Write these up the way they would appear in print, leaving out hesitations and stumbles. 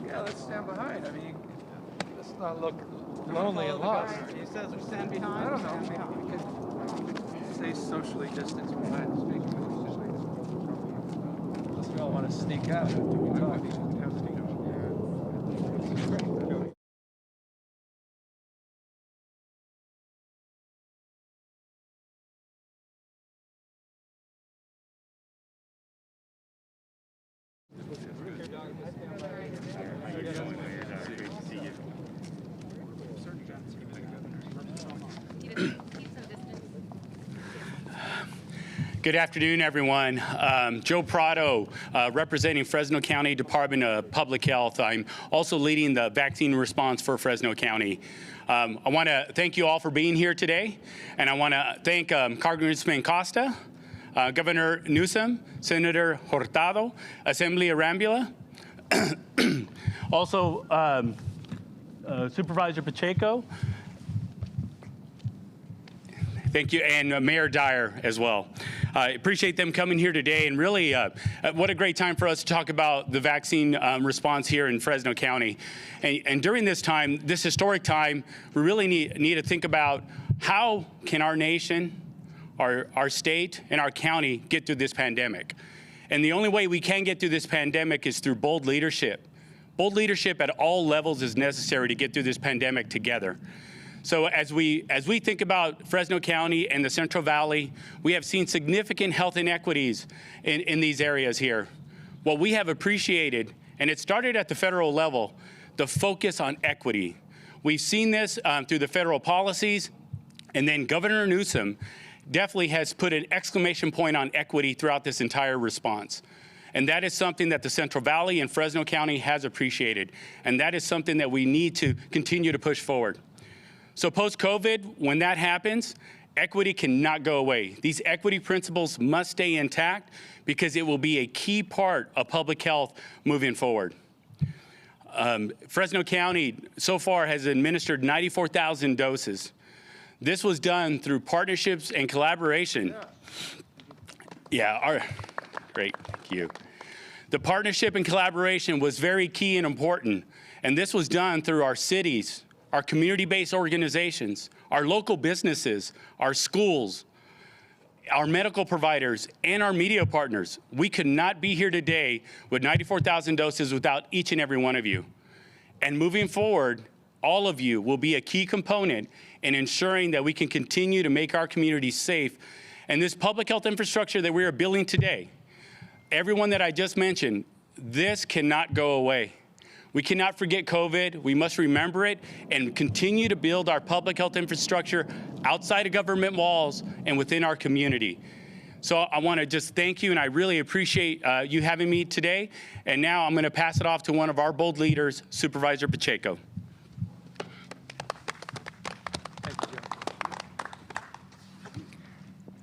Yeah, let's stand behind. I mean, let's not look lonely and lost. He says we stand behind. I don't know. We could stay socially distanced behind the speaker. Unless we all want to sneak out after we talk. Good afternoon, everyone. Joe Prado, representing Fresno County Department of Public Health. I'm also leading the vaccine response for Fresno County. I want to thank you all for being here today, and I want to thank Congressman Costa, Governor Newsom, Senator Hurtado, Assembly Arambula, also Supervisor Pacheco. Thank you, and Mayor Dyer as well. I appreciate them coming here today, and really, what a great time for us to talk about the vaccine response here in Fresno County. And during this time, this historic time, we really need to think about how can our nation, our state, and our county get through this pandemic. And the only way we can get through this pandemic is through bold leadership. Bold leadership at all levels is necessary to get through this pandemic together. So as we think about Fresno County and the Central Valley, we have seen significant health inequities in these areas here. What we have appreciated, and it started at the federal level, the focus on equity. We've seen this through the federal policies, and then Governor Newsom definitely has put an exclamation point on equity throughout this entire response. And that is something that the Central Valley and Fresno County has appreciated. And that is something that we need to continue to push forward. So post-COVID, when that happens, equity cannot go away. These equity principles must stay intact because it will be a key part of public health moving forward. Fresno County so far has administered 94,000 doses. This was done through partnerships and collaboration. Great, thank you. The partnership and collaboration was very key and important, and this was done through our cities, our community-based organizations, our local businesses, our schools, our medical providers, and our media partners. We could not be here today with 94,000 doses without each and every one of you. And moving forward, all of you will be a key component in ensuring that we can continue to make our communities safe. And this public health infrastructure that we are building today, everyone that I just mentioned, this cannot go away. We cannot forget COVID. We must remember it and continue to build our public health infrastructure outside of government walls and within our community. So I want to just thank you, and I really appreciate you having me today. And now I'm going to pass it off to one of our bold leaders, Supervisor Pacheco.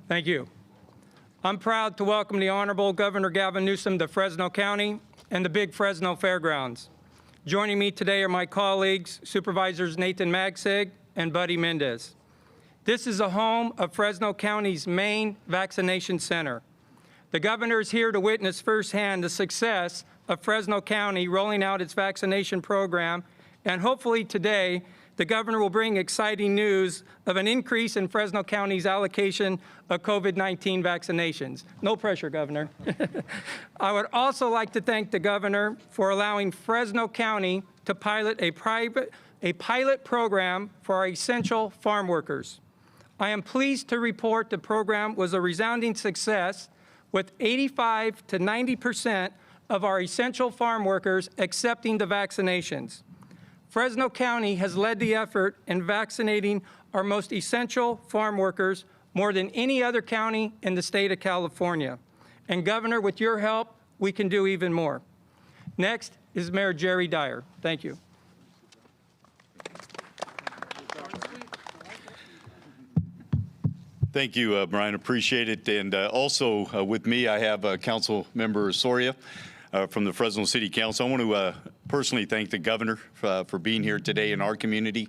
Thank you. I'm proud to welcome the Honorable Governor Gavin Newsom to Fresno County and the Big Fresno Fairgrounds. Joining me today are my colleagues, Supervisors Nathan Magsig and Buddy Mendez. This is a home of Fresno County's main vaccination center. The governor is here to witness firsthand the success of Fresno County rolling out its vaccination program, and hopefully today, the governor will bring exciting news of an increase in Fresno County's allocation of COVID-19 vaccinations. No pressure, Governor. I would also like to thank the governor for allowing Fresno County to pilot a pilot program for our essential farm workers. I am pleased to report the program was a resounding success, with 85 to 90% of our essential farm workers accepting the vaccinations. Fresno County has led the effort in vaccinating our most essential farm workers more than any other county in the state of California. And Governor, with your help, we can do even more. Next is Mayor Jerry Dyer. Thank you. Thank you, Brian. Appreciate it. And also with me, I have Council Member Soria from the Fresno City Council. I want to personally thank the governor for being here today in our community.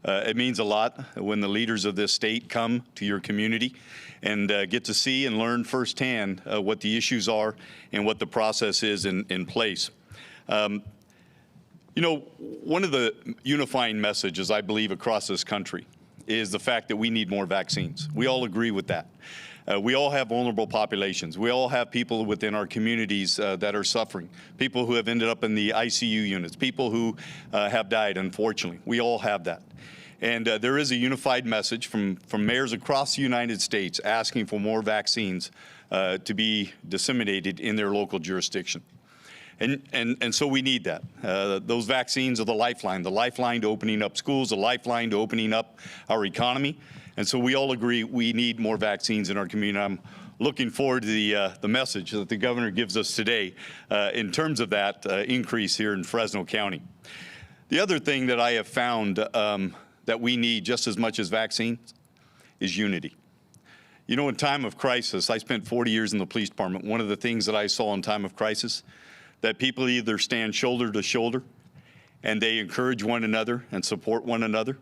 It means a lot when the leaders of this state come to your community and get to see and learn firsthand what the issues are and what the process is in place. You know, one of the unifying messages, I believe, across this country is the fact that we need more vaccines. We all agree with that. We all have vulnerable populations. We all have people within our communities that are suffering, people who have ended up in the ICU units, people who have died, unfortunately. We all have that. And there is a unified message from mayors across the United States asking for more vaccines to be disseminated in their local jurisdiction. And so we need that. Those vaccines are the lifeline to opening up schools, the lifeline to opening up our economy. And so we all agree we need more vaccines in our community. I'm looking forward to the message that the governor gives us today in terms of that increase here in Fresno County. The other thing that I have found that we need just as much as vaccines is unity. You know, in time of crisis, I spent 40 years in the police department. One of the things that I saw in time of crisis, that people either stand shoulder to shoulder and they encourage one another and support one another,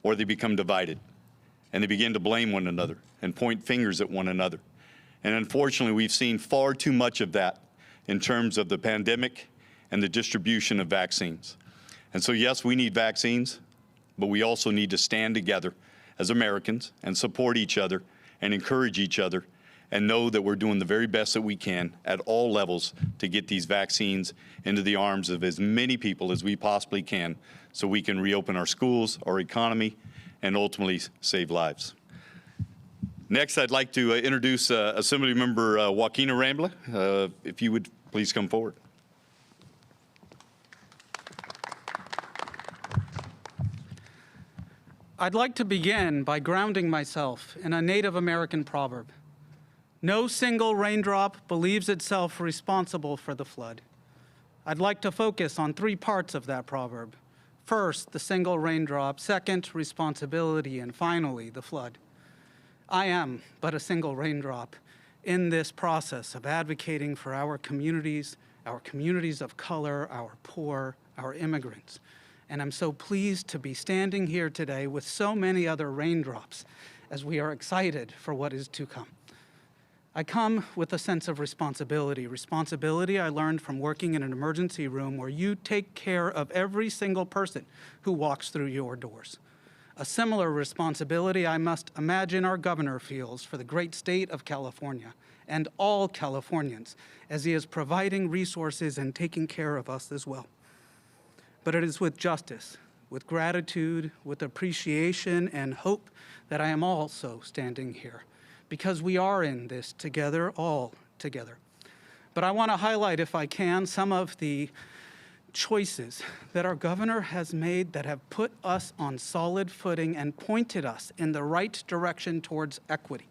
or they become divided and they begin to blame one another and point fingers at one another. And unfortunately, we've seen far too much of that in terms of the pandemic and the distribution of vaccines. And so, yes, we need vaccines, but we also need to stand together as Americans and support each other and encourage each other and know that we're doing the very best that we can at all levels to get these vaccines into the arms of as many people as we possibly can so we can reopen our schools, our economy, and ultimately save lives. Next, I'd like to introduce Assemblymember Joaquina Rambla. If you would please come forward. I'd like to begin by grounding myself in a Native American proverb. No single raindrop believes itself responsible for the flood. I'd like to focus on three parts of that proverb. First, the single raindrop. Second, responsibility. And finally, the flood. I am but a single raindrop in this process of advocating for our communities of color, our poor, our immigrants. And I'm so pleased to be standing here today with so many other raindrops as we are excited for what is to come. I come with a sense of responsibility. Responsibility I learned from working in an emergency room where you take care of every single person who walks through your doors. A similar responsibility I must imagine our governor feels for the great state of California and all Californians as he is providing resources and taking care of us as well. But it is with justice, with gratitude, with appreciation and hope that I am also standing here, because we are in this together, all together. But I want to highlight, if I can, some of the choices that our governor has made that have put us on solid footing and pointed us in the right direction towards equity.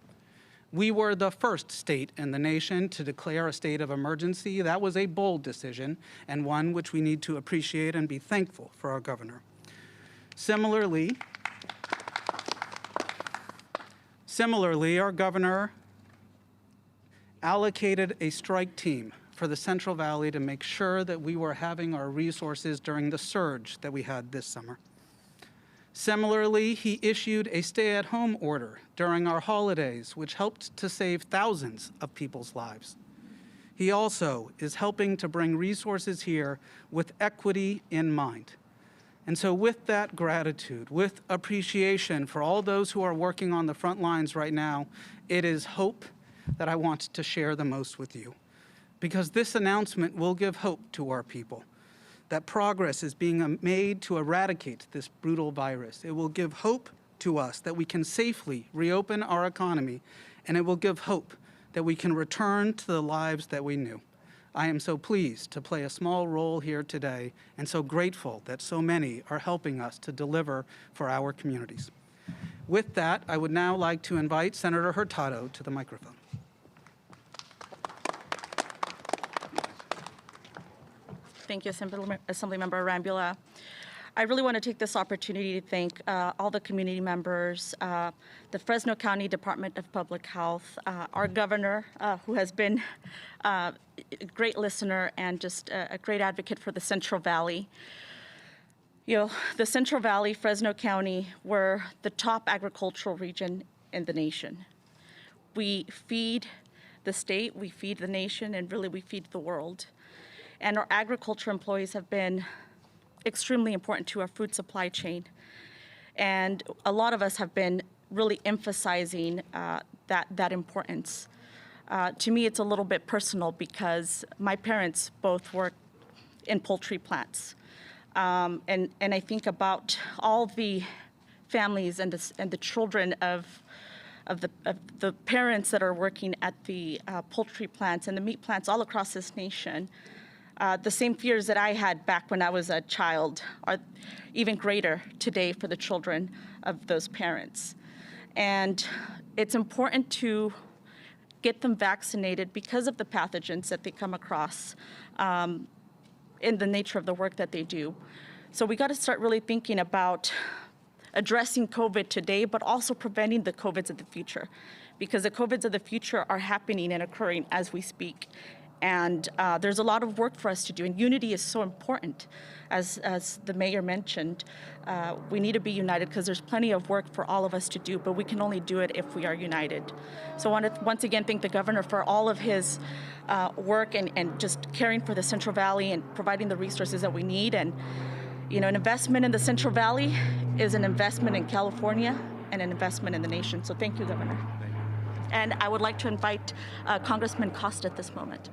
We were the first state in the nation to declare a state of emergency. That was a bold decision and one which we need to appreciate and be thankful for our governor. Similarly, our governor allocated a strike team for the Central Valley to make sure that we were having our resources during the surge that we had this summer. Similarly, he issued a stay-at-home order during our holidays, which helped to save thousands of people's lives. He also is helping to bring resources here with equity in mind. And so with that gratitude, with appreciation for all those who are working on the front lines right now, it is hope that I want to share the most with you. Because this announcement will give hope to our people, that progress is being made to eradicate this brutal virus. It will give hope to us that we can safely reopen our economy, and it will give hope that we can return to the lives that we knew. I am so pleased to play a small role here today and so grateful that so many are helping us to deliver for our communities. With that, I would now like to invite Senator Hurtado to the microphone. Thank you, Assemblymember Rambula. I really want to take this opportunity to thank all the community members, the Fresno County Department of Public Health, our governor, who has been a great listener and just a great advocate for the Central Valley. You know, the Central Valley, Fresno County, we're the top agricultural region in the nation. We feed the state, we feed the nation, and really we feed the world. And our agriculture employees have been extremely important to our food supply chain. And a lot of us have been really emphasizing that importance. To me, it's a little bit personal because my parents both work in poultry plants. And I think about all the families and the children of the parents that are working at the poultry plants and the meat plants all across this nation. The same fears that I had back when I was a child are even greater today for the children of those parents. And it's important to get them vaccinated because of the pathogens that they come across in the nature of the work that they do. So we got to start really thinking about addressing COVID today, but also preventing the COVIDs of the future, because the COVIDs of the future are happening and occurring as we speak. And there's a lot of work for us to do, and unity is so important. As the mayor mentioned, we need to be united because there's plenty of work for all of us to do, but we can only do it if we are united. So I want to once again thank the governor for all of his work and just caring for the Central Valley and providing the resources that we need. And you know, an investment in the Central Valley is an investment in California and an investment in the nation. So thank you, Governor. And I would like to invite Congressman Costa at this moment.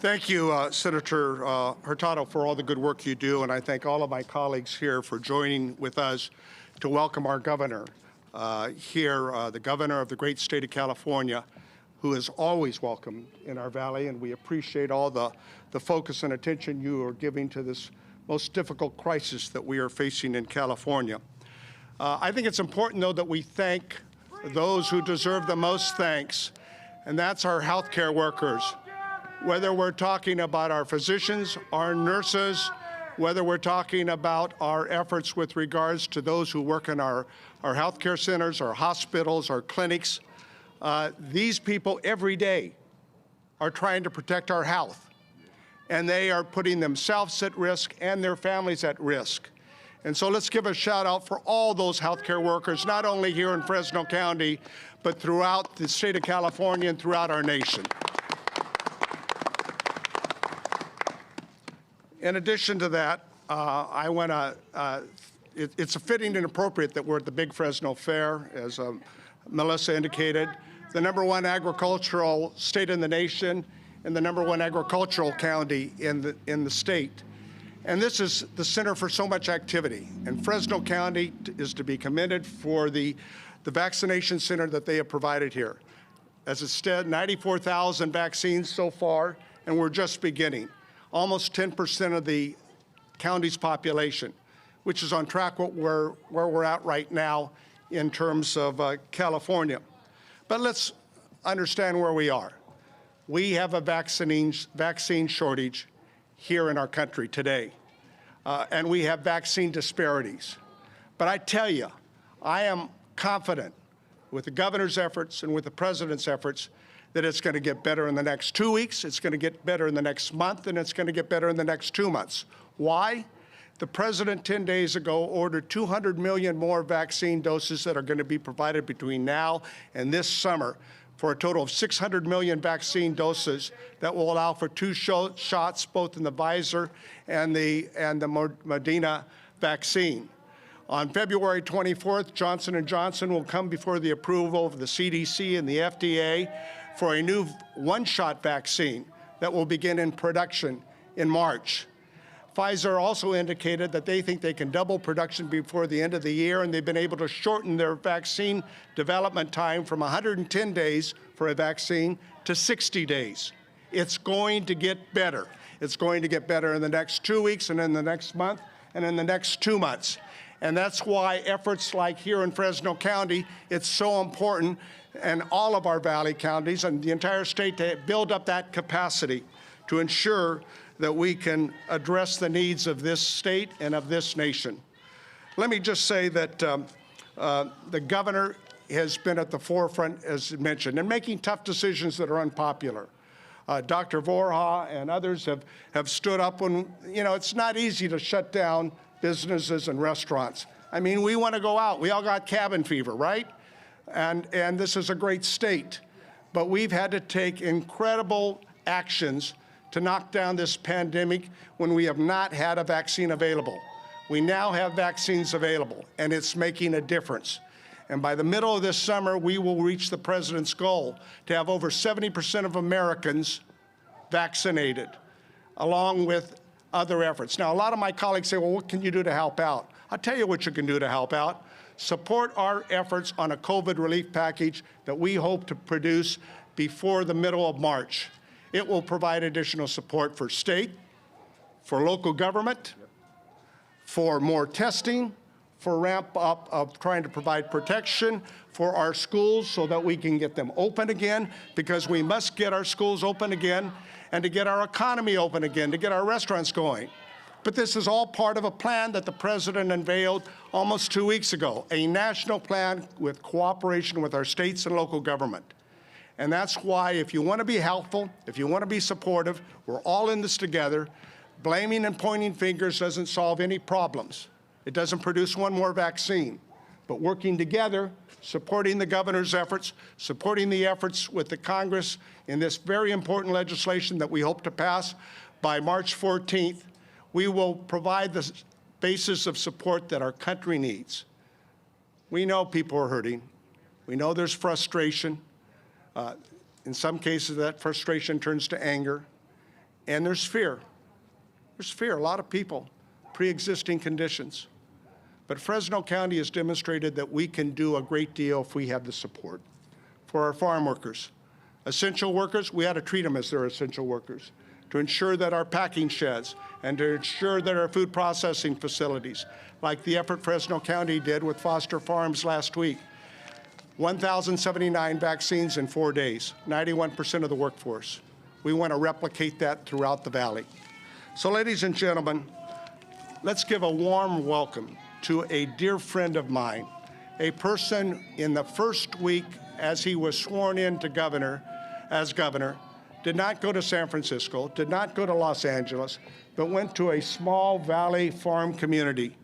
Thank you, Senator Hurtado, for all the good work you do, and I thank all of my colleagues here for joining with us to welcome our governor the governor of the great state of California, who is always welcome in our valley, and we appreciate all the focus and attention you are giving to this most difficult crisis that we are facing in California. I think it's important, though, that we thank those who deserve the most thanks, and that's our healthcare workers. Whether we're talking about our physicians, our nurses, whether we're talking about our efforts with regards to those who work in our healthcare centers, our hospitals, our clinics, these people every day are trying to protect our health, and they are putting themselves at risk and their families at risk. And so let's give a shout out for all those healthcare workers, not only here in Fresno County, but throughout the state of California and throughout our nation. In addition to that, I want to, it's fitting and appropriate that we're at the Big Fresno Fair, as Melissa indicated, the #1 agricultural state in the nation and the #1 agricultural county in the state. And this is the center for so much activity. And Fresno County is to be commended for the vaccination center that they have provided here. As it said, 94,000 vaccines so far, and we're just beginning. Almost 10% of the county's population, which is on track with where we're at right now in terms of California. But let's understand where we are. We have a vaccine shortage here in our country today, and we have vaccine disparities. But I tell you, I am confident with the governor's efforts and with the president's efforts that it's going to get better in the next 2 weeks, it's going to get better in the next month, and it's going to get better in the next 2 months. Why? The president 10 days ago ordered 200 million more vaccine doses that are going to be provided between now and this summer, for a total of 600 million vaccine doses that will allow for 2 shots, both in the Pfizer and the Moderna vaccine. On February 24th, Johnson & Johnson will come before the approval of the CDC and the FDA for a new 1-shot vaccine that will begin in production in March. Pfizer also indicated that they think they can double production before the end of the year, and they've been able to shorten their vaccine development time from 110 days for a vaccine to 60 days. It's going to get better. It's going to get better in the next 2 weeks and in the next month and in the next 2 months. And that's why efforts like here in Fresno County, it's so important, and all of our valley counties and the entire state, to build up that capacity to ensure that we can address the needs of this state and of this nation. Let me just say that the governor has been at the forefront, as mentioned, and making tough decisions that are unpopular. Dr. Vorha and others have stood up when, you know, it's not easy to shut down businesses and restaurants. I mean, we want to go out. We all got cabin fever, right? And this is a great state. But we've had to take incredible actions to knock down this pandemic when we have not had a vaccine available. We now have vaccines available, and it's making a difference. And by the middle of this summer, we will reach the president's goal to have over 70% of Americans vaccinated, along with other efforts. Now, a lot of my colleagues say, well, what can you do to help out? I'll tell you what you can do to help out. Support our efforts on a COVID relief package that we hope to produce before the middle of March. It will provide additional support for state, for local government, for more testing, for ramp up of trying to provide protection for our schools so that we can get them open again, because we must get our schools open again and to get our economy open again, to get our restaurants going. But this is all part of a plan that the president unveiled almost 2 weeks ago, a national plan with cooperation with our states and local government. And that's why, if you want to be helpful, if you want to be supportive, we're all in this together. Blaming and pointing fingers doesn't solve any problems. It doesn't produce one more vaccine. But working together, supporting the governor's efforts, supporting the efforts with the Congress in this very important legislation that we hope to pass by March 14th, we will provide the basis of support that our country needs. We know people are hurting. We know there's frustration. In some cases, that frustration turns to anger. And there's fear. There's fear. A lot of people, pre-existing conditions. But Fresno County has demonstrated that we can do a great deal if we have the support. For our farm workers, essential workers, we ought to treat them as they're essential workers, to ensure that our packing sheds and to ensure that our food processing facilities, like the effort Fresno County did with Foster Farms last week, 1,079 vaccines in 4 days, 91% of the workforce. We want to replicate that throughout the valley. So, ladies and gentlemen, let's give a warm welcome to a dear friend of mine, a person in the first week as he was sworn in to governor, did not go to San Francisco, did not go to Los Angeles, but went to a small valley farm community.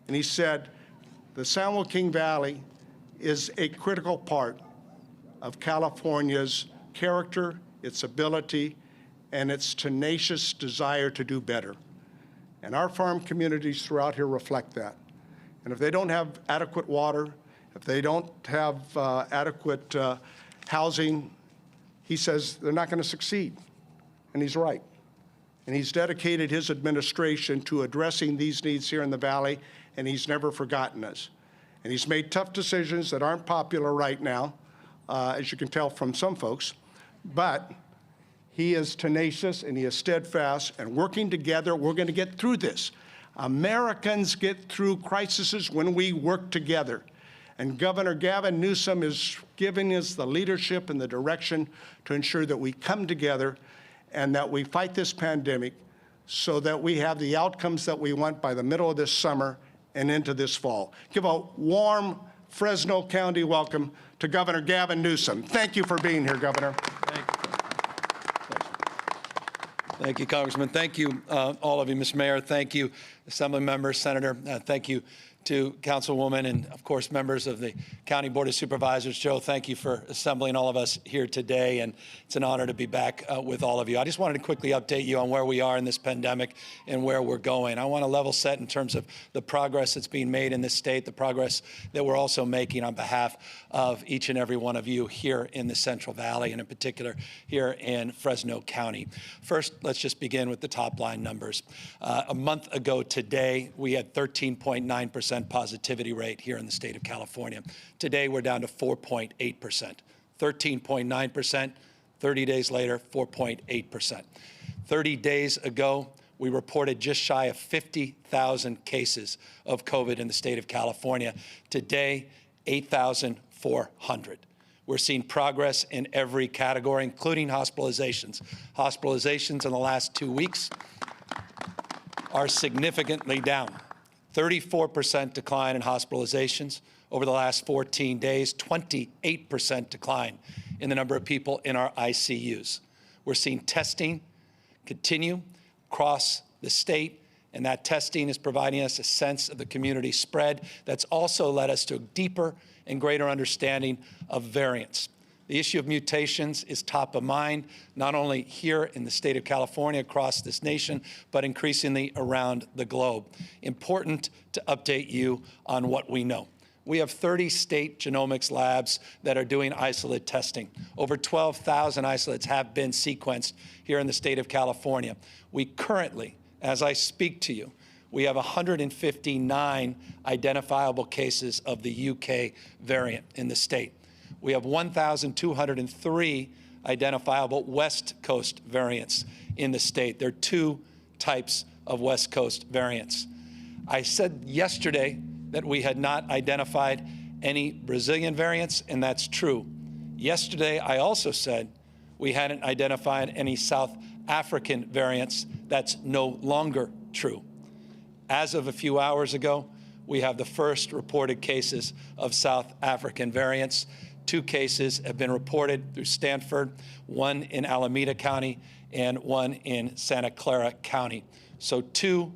And he said, the San Joaquin Valley is a critical part of California's character, its ability, and its tenacious desire to do better. And our farm communities throughout here reflect that. And if they don't have adequate water, if they don't have adequate housing, he says they're not going to succeed. And he's right. And he's dedicated his administration to addressing these needs here in the Valley, and he's never forgotten us. And he's made tough decisions that aren't popular right now, as you can tell from some folks, but he is tenacious and he is steadfast, and working together, we're going to get through this. Americans get through crises when we work together. And Governor Gavin Newsom is giving us the leadership and the direction to ensure that we come together and that we fight this pandemic so that we have the outcomes that we want by the middle of this summer and into this fall. Give a warm Fresno County welcome to Governor Gavin Newsom. Thank you for being here, Governor. Thank you, Congressman. Thank you, all of you, Mr. Mayor. Thank you, Assembly members, Senator. Thank you to Councilwoman and, of course, members of the County Board of Supervisors. Joe, thank you for assembling all of us here today, and it's an honor to be back with all of you. I just wanted to quickly update you on where we are in this pandemic and where we're going. I want to level set in terms of the progress that's being made in this state, the progress that we're also making on behalf of each and every one of you here in the Central Valley, and in particular here in Fresno County. First, let's just begin with the top line numbers. A month ago today, we had 13.9% positivity rate here in the state of California. Today, we're down to 4.8%. 13.9%, 30 days later, 4.8%. 30 days ago, we reported just shy of 50,000 cases of COVID in the state of California. Today, 8,400. We're seeing progress in every category, including hospitalizations. Hospitalizations in the last 2 weeks are significantly down. 34% decline in hospitalizations over the last 14 days, 28% decline in the number of people in our ICUs. We're seeing testing continue across the state, and that testing is providing us a sense of the community spread that's also led us to a deeper and greater understanding of variants. The issue of mutations is top of mind, not only here in the state of California, across this nation, but increasingly around the globe. Important to update you on what we know. We have 30 state genomics labs that are doing isolate testing. Over 12,000 isolates have been sequenced here in the state of California. We currently, as I speak to you, we have 159 identifiable cases of the UK variant in the state. We have 1,203 identifiable West Coast variants in the state. There are two types of West Coast variants. I said yesterday that we had not identified any Brazilian variants, and that's true. Yesterday, I also said we hadn't identified any South African variants. That's no longer true. As of a few hours ago, we have the first reported cases of South African variants. 2 cases have been reported through Stanford, 1 in Alameda County and 1 in Santa Clara County. So 2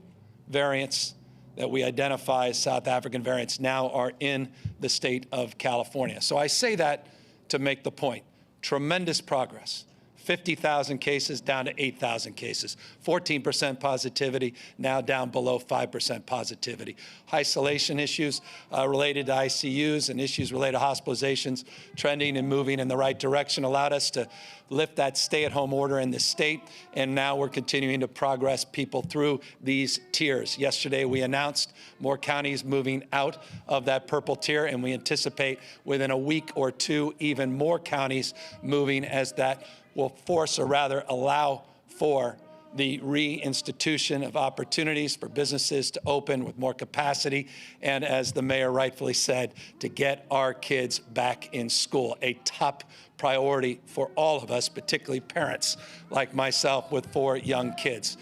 variants that we identify as South African variants now are in the state of California. So I say that to make the point. Tremendous progress. 50,000 cases down to 8,000 cases. 14% positivity, now down below 5% positivity. Isolation issues related to ICUs and issues related to hospitalizations trending and moving in the right direction allowed us to lift that stay-at-home order in the state, and now we're continuing to progress people through these tiers. Yesterday, we announced more counties moving out of that purple tier, and we anticipate within a week or 2, even more counties moving, as that will force, or rather allow for, the reinstitution of opportunities for businesses to open with more capacity, and as the mayor rightfully said, to get our kids back in school, a top priority for all of us, particularly parents like myself with 4 young kids.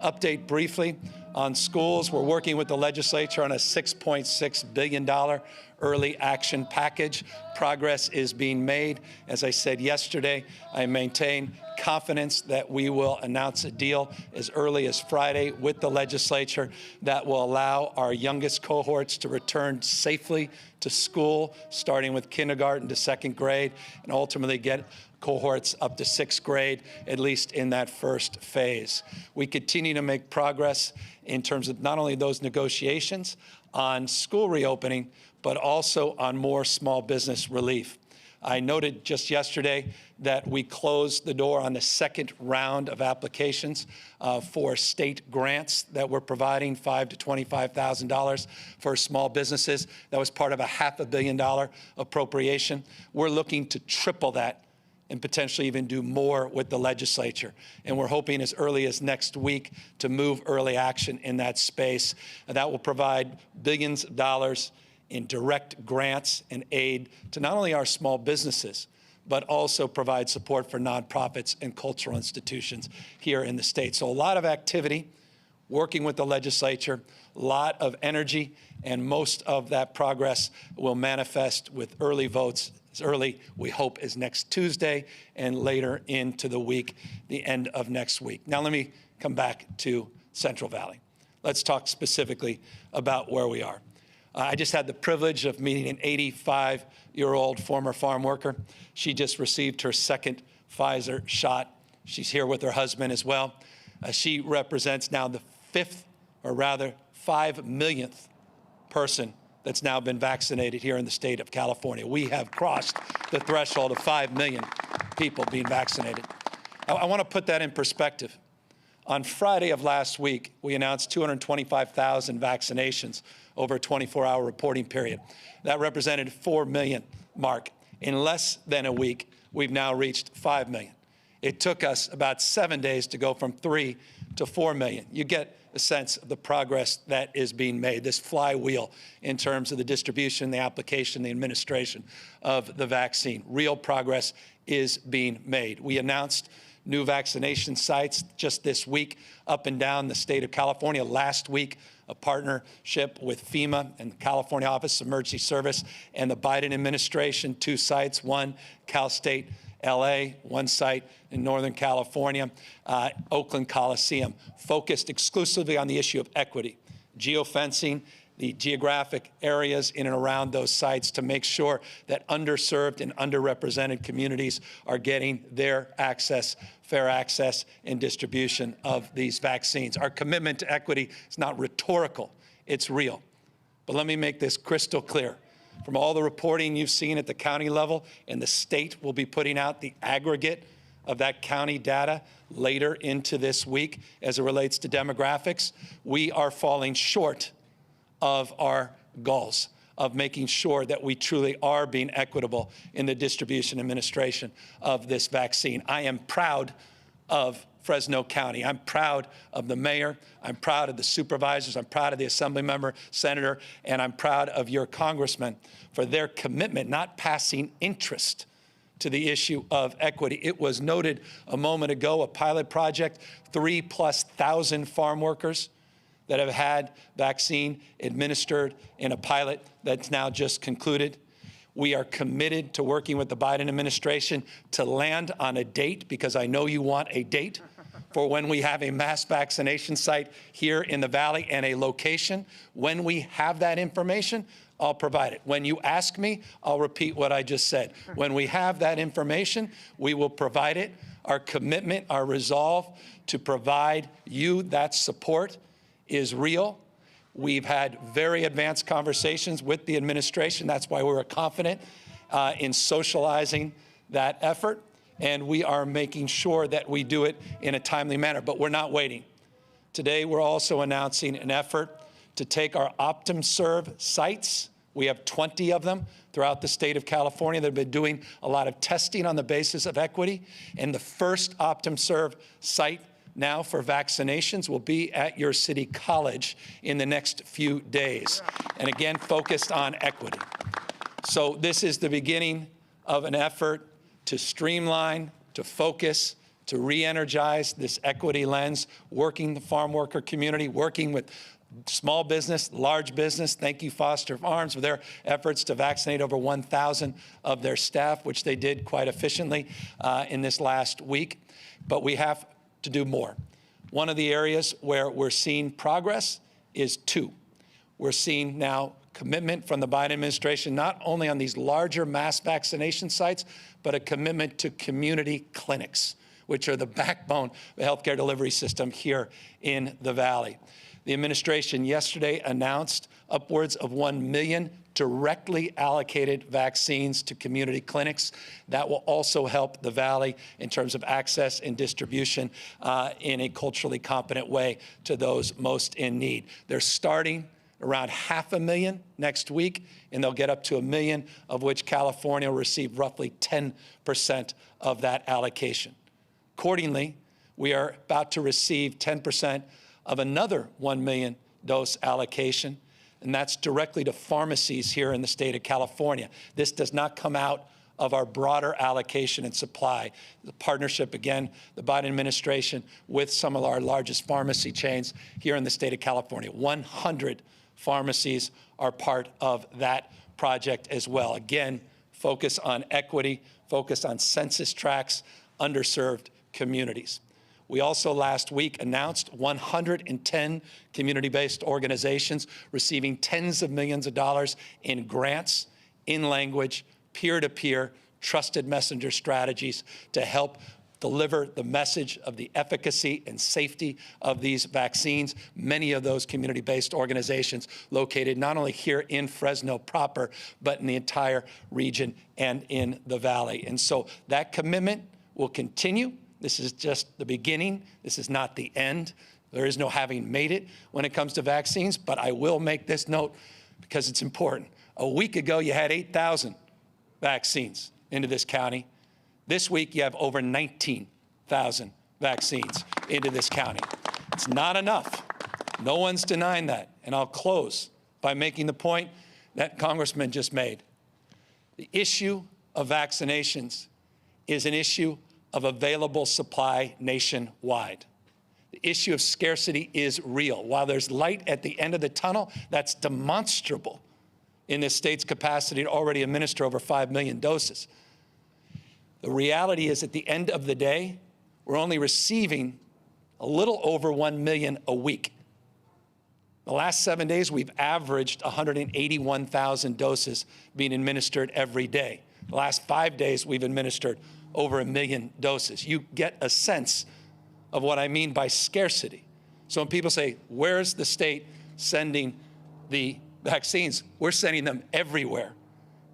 Update briefly on schools. We're working with the legislature on a $6.6 billion early action package. Progress is being made. As I said yesterday, I maintain confidence that we will announce a deal as early as Friday with the legislature that will allow our youngest cohorts to return safely to school, starting with kindergarten to 2nd grade, and ultimately get cohorts up to 6th grade, at least in that first phase. We continue to make progress in terms of not only those negotiations on school reopening, but also on more small business relief. I noted just yesterday that we closed the door on the 2nd round of applications for state grants that we're providing, $5,000 to $25,000 for small businesses. That was part of a $500 million appropriation. We're looking to triple that and potentially even do more with the legislature. And we're hoping as early as next week to move early action in that space. And that will provide billions of dollars in direct grants and aid to not only our small businesses, but also provide support for nonprofits and cultural institutions here in the state. So a lot of activity, working with the legislature, a lot of energy, and most of that progress will manifest with early votes as early, we hope, as next Tuesday and later into the week, the end of next week. Now let me come back to Central Valley. Let's talk specifically about where we are. I just had the privilege of meeting an 85-year-old former farm worker. She just received her 2nd Pfizer shot. She's here with her husband as well. She represents now the 5th, or rather 5 millionth person that's now been vaccinated here in the state of California. We have crossed the threshold of 5 million people being vaccinated. I want to put that in perspective. On Friday of last week, we announced 225,000 vaccinations over a 24-hour reporting period. That represented 4 million mark. In less than a week, we've now reached 5 million. It took us about 7 days to go from 3 to 4 million. You get a sense of the progress that is being made, this flywheel in terms of the distribution, the application, the administration of the vaccine. Real progress is being made. We announced new vaccination sites just this week up and down the state of California. Last week, a partnership with FEMA and the California Office of Emergency Service and the Biden administration, 2 sites, one Cal State LA, 1 site in Northern California, Oakland Coliseum, focused exclusively on the issue of equity, geofencing, the geographic areas in and around those sites to make sure that underserved and underrepresented communities are getting their access, fair access, and distribution of these vaccines. Our commitment to equity is not rhetorical, it's real. But let me make this crystal clear. From all the reporting you've seen at the county level, and the state will be putting out the aggregate of that county data later into this week as it relates to demographics, we are falling short of our goals of making sure that we truly are being equitable in the distribution and administration of this vaccine. I am proud of Fresno County. I'm proud of the mayor. I'm proud of the supervisors. I'm proud of the assembly member, senator, and I'm proud of your congressman for their commitment, not passing interest to the issue of equity. It was noted a moment ago, a pilot project, 3,000+ farm workers that have had vaccine administered in a pilot that's now just concluded. We are committed to working with the Biden administration to land on a date, because I know you want a date for when we have a mass vaccination site here in the Valley and a location. When we have that information, I'll provide it. When you ask me, I'll repeat what I just said. When we have that information, we will provide it. Our commitment, our resolve to provide you that support is real. We've had very advanced conversations with the administration. That's why we were confident in socializing that effort. And we are making sure that we do it in a timely manner. But we're not waiting. Today, we're also announcing an effort to take our OptumServe sites. We have 20 of them throughout the state of California that have been doing a lot of testing on the basis of equity. And the first OptumServe site now for vaccinations will be at your city college in the next few days. And again, focused on equity. So this is the beginning of an effort to streamline, to focus, to re-energize this equity lens, working the farm worker community, working with small business, large business. Thank you, Foster Farms, for their efforts to vaccinate over 1,000 of their staff, which they did quite efficiently in this last week. But we have to do more. One of the areas where we're seeing progress is two. We're seeing now commitment from the Biden administration, not only on these larger mass vaccination sites, but a commitment to community clinics, which are the backbone of the healthcare delivery system here in the Valley. The administration yesterday announced upwards of 1 million directly allocated vaccines to community clinics. That will also help the Valley in terms of access and distribution in a culturally competent way to those most in need. They're starting around 500,000 next week, and they'll get up to 1 million, of which California will receive roughly 10% of that allocation. Accordingly, we are about to receive 10% of another 1 million dose allocation, and that's directly to pharmacies here in the state of California. This does not come out of our broader allocation and supply. The partnership, again, the Biden administration with some of our largest pharmacy chains here in the state of California. 100 pharmacies are part of that project as well. Again, focus on equity, focus on census tracts, underserved communities. We also last week announced 110 community-based organizations receiving tens of millions of dollars in grants, in language, peer-to-peer, trusted messenger strategies to help deliver the message of the efficacy and safety of these vaccines. Many of those community-based organizations located not only here in Fresno proper, but in the entire region and in the Valley. And so that commitment will continue. This is just the beginning. This is not the end. There is no having made it when it comes to vaccines, but I will make this note because it's important. A week ago, you had 8,000 vaccines into this county. This week, you have over 19,000 vaccines into this county. It's not enough. No one's denying that. And I'll close by making the point that Congressman just made. The issue of vaccinations is an issue of available supply nationwide. The issue of scarcity is real. While there's light at the end of the tunnel, that's demonstrable in this state's capacity to already administer over 5 million doses. The reality is, at the end of the day, we're only receiving a little over 1 million a week. The last 7 days, we've averaged 181,000 doses being administered every day. The last 5 days, we've administered over 1 million doses. You get a sense of what I mean by scarcity. So when people say, where's the state sending the vaccines? We're sending them everywhere.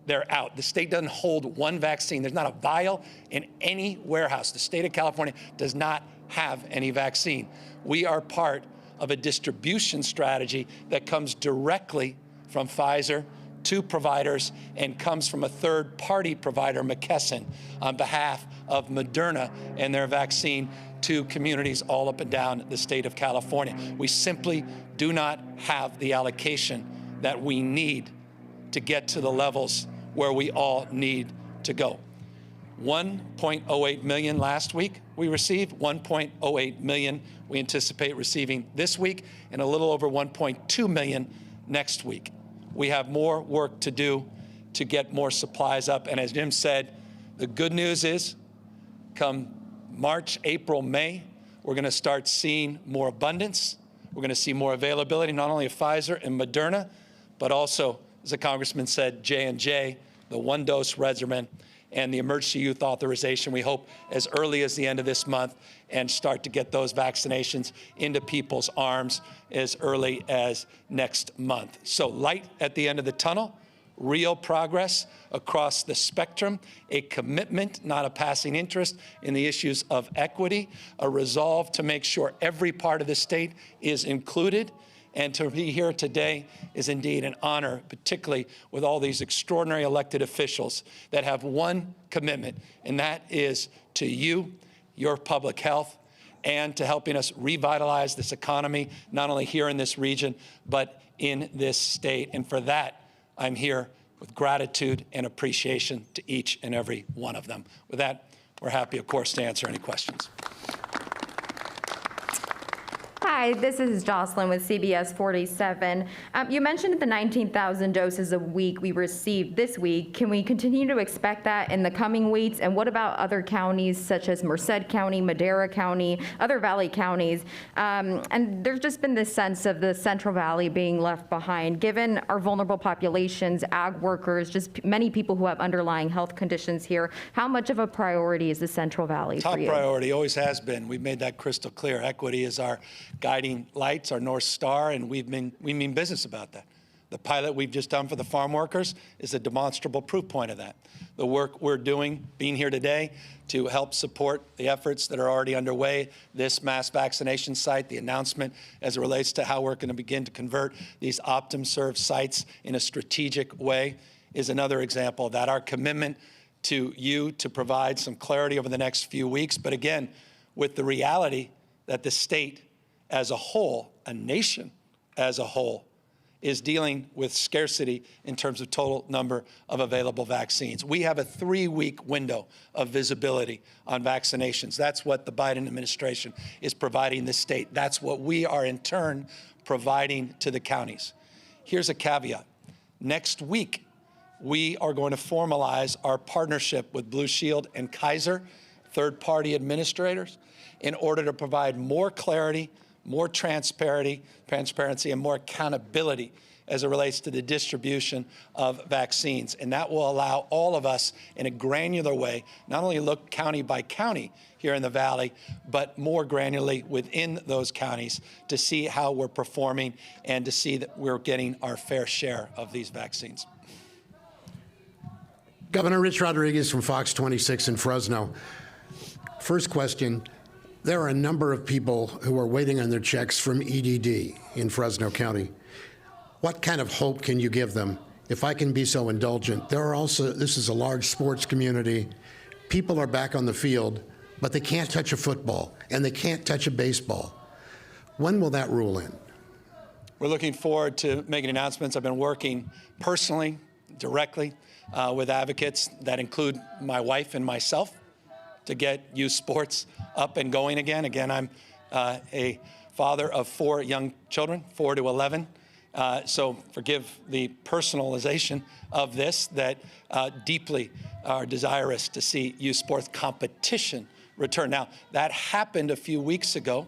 They're out. The state doesn't hold one vaccine. There's not a vial in any warehouse. The state of California does not have any vaccine. We are part of a distribution strategy that comes directly from Pfizer to providers and comes from a third-party provider, McKesson, on behalf of Moderna and their vaccine to communities all up and down the state of California. We simply do not have the allocation that we need to get to the levels where we all need to go. 1.08 million last week we received, 1.08 million we anticipate receiving this week, and a little over 1.2 million next week. We have more work to do to get more supplies up, and as Jim said, the good news is come March, April, May, we're going to start seeing more abundance. We're going to see more availability, not only of Pfizer and Moderna, but also, as the Congressman said, J&J, the one-dose regimen, and the emergency youth authorization, we hope as early as the end of this month, and start to get those vaccinations into people's arms as early as next month. So light at the end of the tunnel, real progress across the spectrum, a commitment, not a passing interest, in the issues of equity, a resolve to make sure every part of the state is included. And to be here today is indeed an honor, particularly with all these extraordinary elected officials that have one commitment, and that is to you, your public health, and to helping us revitalize this economy, not only here in this region, but in this state. And for that, I'm here with gratitude and appreciation to each and every one of them. With that, we're happy, of course, to answer any questions. Hi, this is Jocelyn with CBS 47. You mentioned the 19,000 doses a week we received this week. Can we continue to expect that in the coming weeks? And what about other counties such as Merced County, Madera County, other Valley counties? And there's just been this sense of the Central Valley being left behind. Given our vulnerable populations, ag workers, just many people who have underlying health conditions here, how much of a priority is the Central Valley for you? Top priority, always has been. We've made that crystal clear. Equity is our guiding lights, our North Star, and we mean business about that. The pilot we've just done for the farm workers is a demonstrable proof point of that. The work we're doing, being here today, to help support the efforts that are already underway, this mass vaccination site, the announcement as it relates to how we're going to begin to convert these OptumServe sites in a strategic way, is another example of that. Our commitment to you to provide some clarity over the next few weeks, but again, with the reality that the state as a whole, a nation as a whole, is dealing with scarcity in terms of total number of available vaccines. We have a 3-week window of visibility on vaccinations. That's what the Biden administration is providing the state. That's what we are in turn providing to the counties. Here's a caveat. Next week, we are going to formalize our partnership with Blue Shield and Kaiser, third-party administrators, in order to provide more clarity, more transparency, and more accountability as it relates to the distribution of vaccines. And that will allow all of us in a granular way, not only look county by county here in the Valley, but more granularly within those counties to see how we're performing and to see that we're getting our fair share of these vaccines. Governor Rich Rodriguez from Fox 26 in Fresno. First question. There are a number of people who are waiting on their checks from EDD in Fresno County. What kind of hope can you give them? If I can be so indulgent, this is a large sports community. People are back on the field, but they can't touch a football and they can't touch a baseball. When will that rule in? We're looking forward to making announcements. I've been working personally, directly with advocates that include my wife and myself to get youth sports up and going again. Again, I'm a father of 4 young children, 4 to 11. So forgive the personalization of this, that deeply are desirous to see youth sports competition return. Now, that happened a few weeks ago.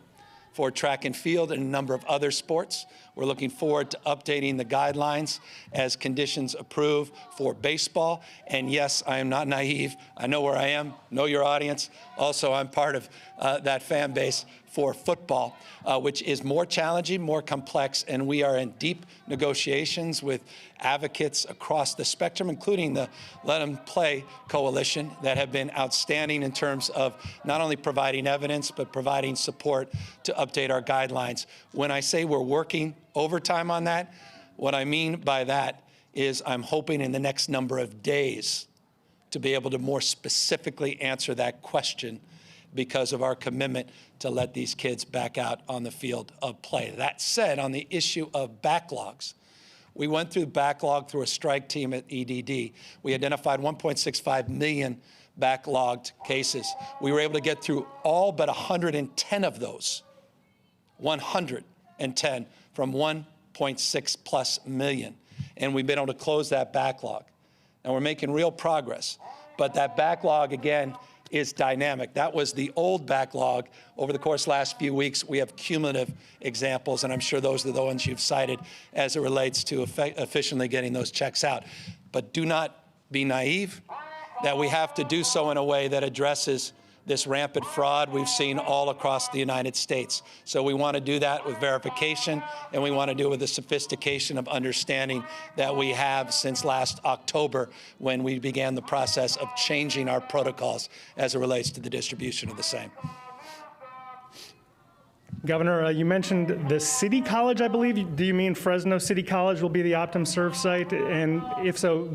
for track and field and a number of other sports. We're looking forward to updating the guidelines as conditions approve for baseball. And yes, I am not naive. I know where I am, know your audience. Also, I'm part of that fan base for football, which is more challenging, more complex, and we are in deep negotiations with advocates across the spectrum, including the Let 'Em Play Coalition, that have been outstanding in terms of not only providing evidence, but providing support to update our guidelines. When I say we're working overtime on that, what I mean by that is I'm hoping in the next number of days to be able to more specifically answer that question because of our commitment to let these kids back out on the field of play. That said, on the issue of backlogs, we went through backlog through a strike team at EDD. We identified 1.65 million backlogged cases. We were able to get through all but 110 of those, 110 from 1.6 plus million. And we've been able to close that backlog. And we're making real progress. But that backlog, again, is dynamic. That was the old backlog. Over the course of the last few weeks, we have cumulative examples, and I'm sure those are the ones you've cited as it relates to efficiently getting those checks out. But do not be naive that we have to do so in a way that addresses this rampant fraud we've seen all across the United States. So we want to do that with verification, and we want to do it with the sophistication of understanding that we have since last October when we began the process of changing our protocols as it relates to the distribution of the same. Governor, you mentioned the City College, I believe. Do you mean Fresno City College will be the Optum Serve site? And if so,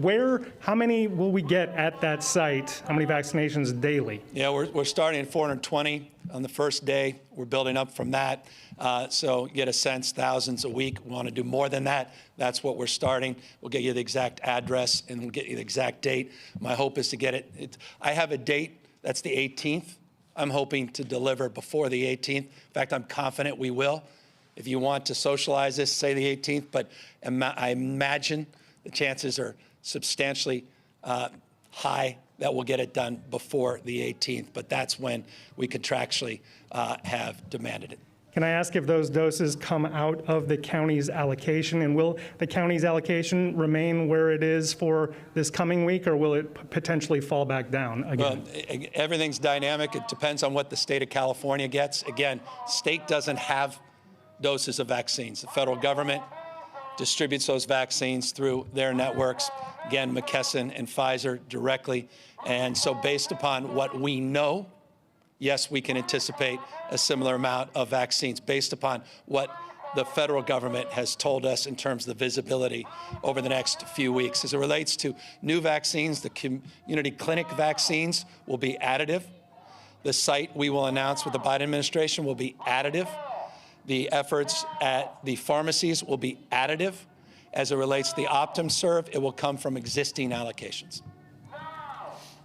how many will we get at that site? How many vaccinations daily? Yeah, we're starting at 420 on the first day. We're building up from that. So get a sense, thousands a week. We want to do more than that. That's what we're starting. We'll get you the exact address and we'll get you the exact date. My hope is to get it. I have a date, that's the 18th. I'm hoping to deliver before the 18th. In fact, I'm confident we will. If you want to socialize this, say the 18th, but I imagine the chances are substantially high that we'll get it done before the 18th, but that's when we contractually have demanded it. Can I ask if those doses come out of the county's allocation, and will the county's allocation remain where it is for this coming week, or will it potentially fall back down again? Well, everything's dynamic. It depends on what the state of California gets. Again, state doesn't have doses of vaccines. The federal government distributes those vaccines through their networks. Again, McKesson and Pfizer directly. And so based upon what we know, yes, we can anticipate a similar amount of vaccines based upon what the federal government has told us in terms of the visibility over the next few weeks. As it relates to new vaccines, the community clinic vaccines will be additive. The site we will announce with the Biden administration will be additive. The efforts at the pharmacies will be additive. As it relates to the Optum Serve, it will come from existing allocations.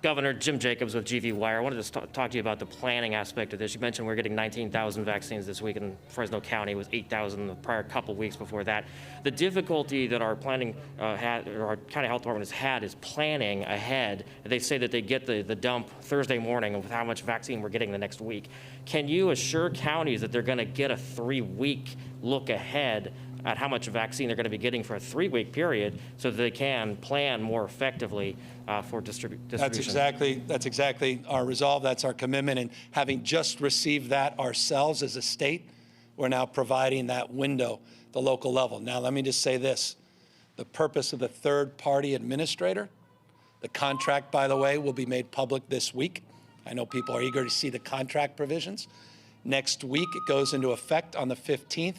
Governor, Jim Jacobs with GV Wire. I wanted to talk to you about the planning aspect of this. You mentioned we're getting 19,000 vaccines this week in Fresno County. It was 8,000 the prior couple weeks before that. The difficulty that our planning or our county health department has had is planning ahead. They say that they get the dump Thursday morning with how much vaccine we're getting the next week. Can you assure counties that they're going to get a 3-week look ahead at how much vaccine they're going to be getting for a 3-week period so that they can plan more effectively for distribution? That's exactly our resolve. That's our commitment. And having just received that ourselves as a state, we're now providing that window at the local level. Now, let me just say this. The purpose of the third-party administrator, the contract, by the way, will be made public this week. I know people are eager to see the contract provisions. Next week, it goes into effect on the 15th.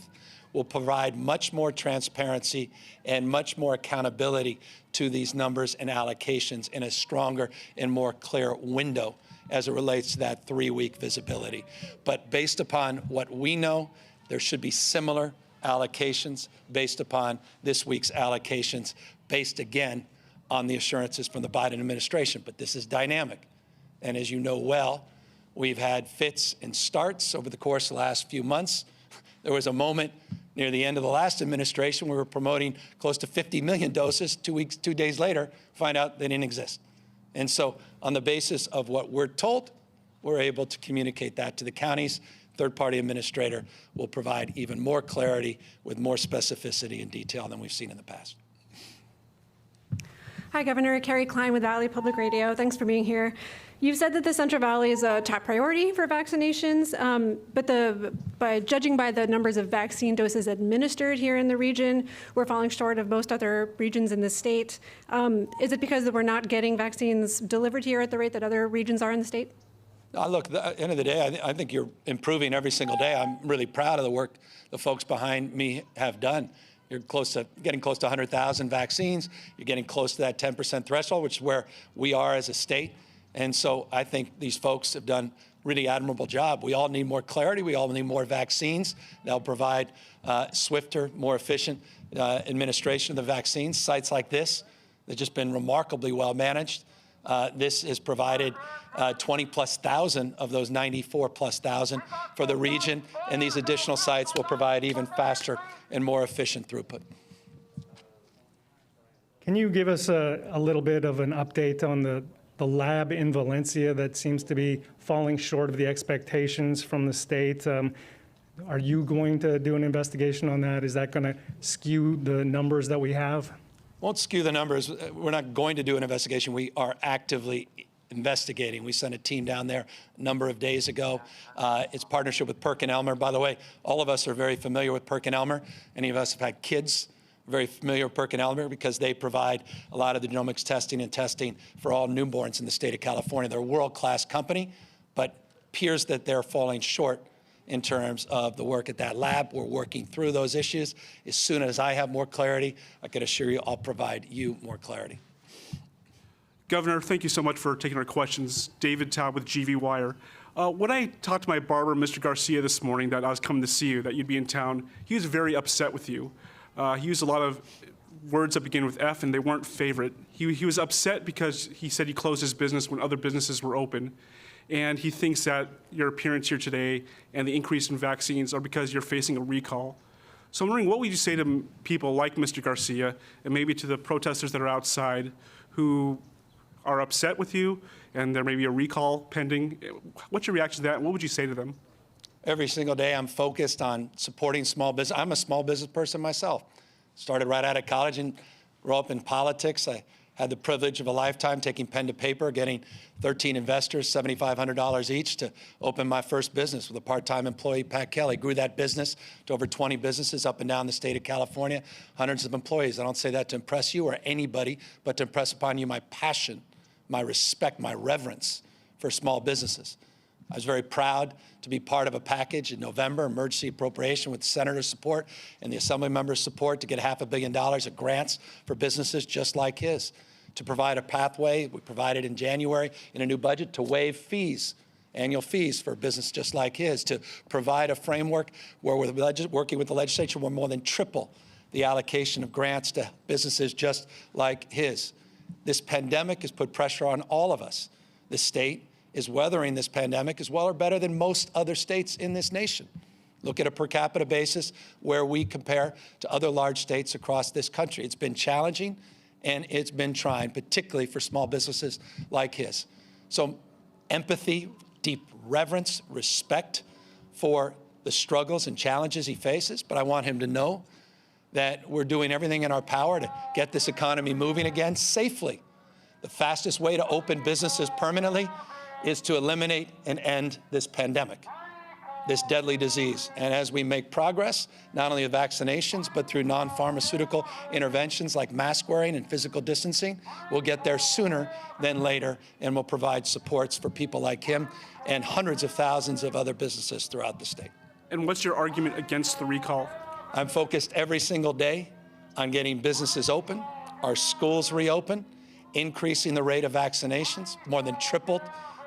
Will provide much more transparency and much more accountability to these numbers and allocations in a stronger and more clear window as it relates to that 3-week visibility. But based upon what we know, there should be similar allocations based upon this week's allocations, based again on the assurances from the Biden administration. But this is dynamic. And as you know well, we've had fits and starts over the course of the last few months. There was a moment near the end of the last administration, we were promoting close to 50 million doses. 2 days later, find out they didn't exist. And so on the basis of what we're told, we're able to communicate that to the counties. third-party administrator will provide even more clarity with more specificity and detail than we've seen in the past. Hi, Governor. Carrie Klein with Valley Public Radio. Thanks for being here. You've said that the Central Valley is a top priority for vaccinations, but judging by the numbers of vaccine doses administered here in the region, we're falling short of most other regions in the state. Is it because we're not getting vaccines delivered here at the rate that other regions are in the state? Look, at the end of the day, I think you're improving every single day. I'm really proud of the work the folks behind me have done. You're getting close to 100,000 vaccines. You're getting close to that 10% threshold, which is where we are as a state. And so I think these folks have done a really admirable job. We all need more clarity. We all need more vaccines. They'll provide swifter, more efficient administration of the vaccines. Sites like this, they've just been remarkably well managed. This has provided 20+ thousand of those 94+ thousand for the region, and these additional sites will provide even faster and more efficient throughput. Can you give us a little bit of an update on the lab in Valencia that seems to be falling short of the expectations from the state? Are you going to do an investigation on that? Is that going to skew the numbers that we have? Won't skew the numbers. We're not going to do an investigation. We are actively investigating. We sent a team down there a number of days ago. It's partnership with PerkinElmer. By the way, all of us are very familiar with PerkinElmer. Any of us have had kids very familiar with PerkinElmer because they provide a lot of the genomics testing and testing for all newborns in the state of California. They're a world-class company, but appears that they're falling short in terms of the work at that lab. We're working through those issues. As soon as I have more clarity, I can assure you I'll provide you more clarity. Governor, thank you so much for taking our questions. David Taub with GV Wire. When I talked to my barber, Mr. Garcia, this morning that I was coming to see you, that you'd be in town, he was very upset with you. He used a lot of words that begin with F, and they weren't favorite. He was upset because he said he closed his business when other businesses were open. And he thinks that your appearance here today and the increase in vaccines are because you're facing a recall. So I'm wondering, what would you say to people like Mr. Garcia and maybe to the protesters that are outside who are upset with you and there may be a recall pending? What's your reaction to that, and what would you say to them? Every single day I'm focused on supporting small business. I'm a small business person myself. Started right out of college and grew up in politics. I had the privilege of a lifetime taking pen to paper, getting 13 investors, $7,500 each to open my first business with a part-time employee, Pat Kelly. Grew that business to over 20 businesses up and down the state of California, hundreds of employees. I don't say that to impress you or anybody, but to impress upon you my passion, my respect, my reverence for small businesses. I was very proud to be part of a package in November, emergency appropriation with Senator's support and the Assembly members' support to get $500 million of grants for businesses just like his, to provide a pathway. We provided in January in a new budget to waive fees, annual fees for a business just like his, to provide a framework where we're working with the legislature, we'll more than triple the allocation of grants to businesses just like his. This pandemic has put pressure on all of us. The state is weathering this pandemic as well or better than most other states in this nation. Look at a per capita basis where we compare to other large states across this country. It's been challenging and it's been trying, particularly for small businesses like his. So empathy, deep reverence, respect for the struggles and challenges he faces, but I want him to know that we're doing everything in our power to get this economy moving again safely. The fastest way to open businesses permanently is to eliminate and end this pandemic, this deadly disease. And as we make progress, not only with vaccinations, but through non-pharmaceutical interventions like mask wearing and physical distancing, we'll get there sooner than later, and we'll provide supports for people like him and hundreds of thousands of other businesses throughout the state. And what's your argument against the recall? I'm focused every single day on getting businesses open, our schools reopen, increasing the rate of vaccinations, more than tripled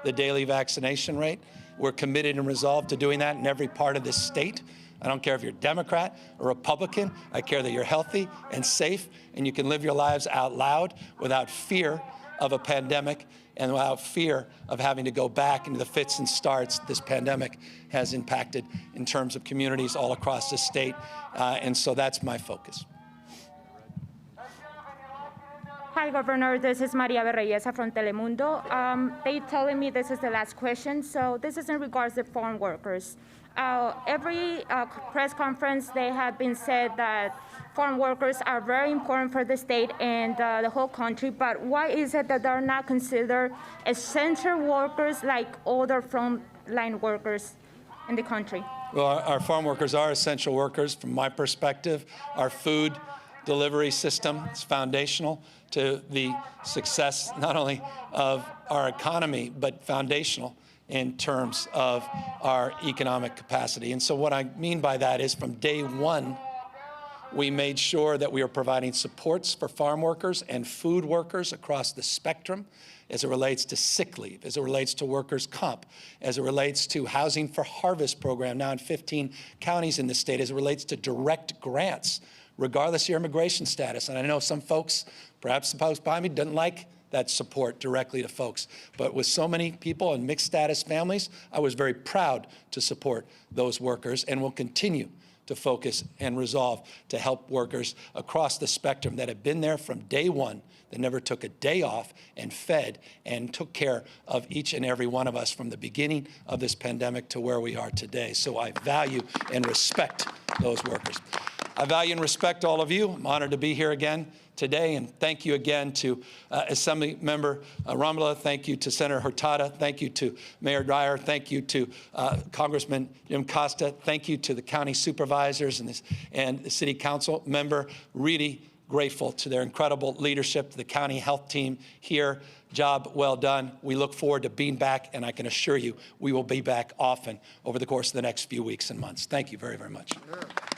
the daily vaccination rate. We're committed and resolved to doing that in every part of this state. I don't care if you're Democrat or Republican. I care that you're healthy and safe and you can live your lives out loud without fear of a pandemic and without fear of having to go back into the fits and starts this pandemic has impacted in terms of communities all across the state. And so that's my focus. Hi, Governor. This is Maria Berreyesa from Telemundo. They telling me this is the last question. So this is in regards to farm workers. every press conference, they have been said that farm workers are very important for the state and the whole country, but why is it that they're not considered essential workers like other frontline workers in the country? Well, our farm workers are essential workers. From my perspective, our food delivery system is foundational to the success not only of our economy, but foundational in terms of our economic capacity. And so what I mean by that is from day one, we made sure that we are providing supports for farm workers and food workers across the spectrum as it relates to sick leave, as it relates to workers' comp, as it relates to Housing for Harvest program now in 15 counties in the state, as it relates to direct grants, regardless of your immigration status. And I know some folks, perhaps the folks behind me, didn't like that support directly to folks. But with so many people in mixed status families, I was very proud to support those workers and will continue to focus and resolve to help workers across the spectrum that have been there from day one, that never took a day off and fed and took care of each and every one of us from the beginning of this pandemic to where we are today. So I value and respect those workers. I value and respect all of you. I'm honored to be here again today, and thank you again to Assembly Member Rambola. Thank you to Senator Hurtado. Thank you to Mayor Dyer. Thank you to Congressman Jim Costa. Thank you to the county supervisors and the city council member. Really grateful to their incredible leadership, to the county health team here. Job well done. We look forward to being back, and I can assure you we will be back often over the course of the next few weeks and months. Thank you very, very much. Yeah.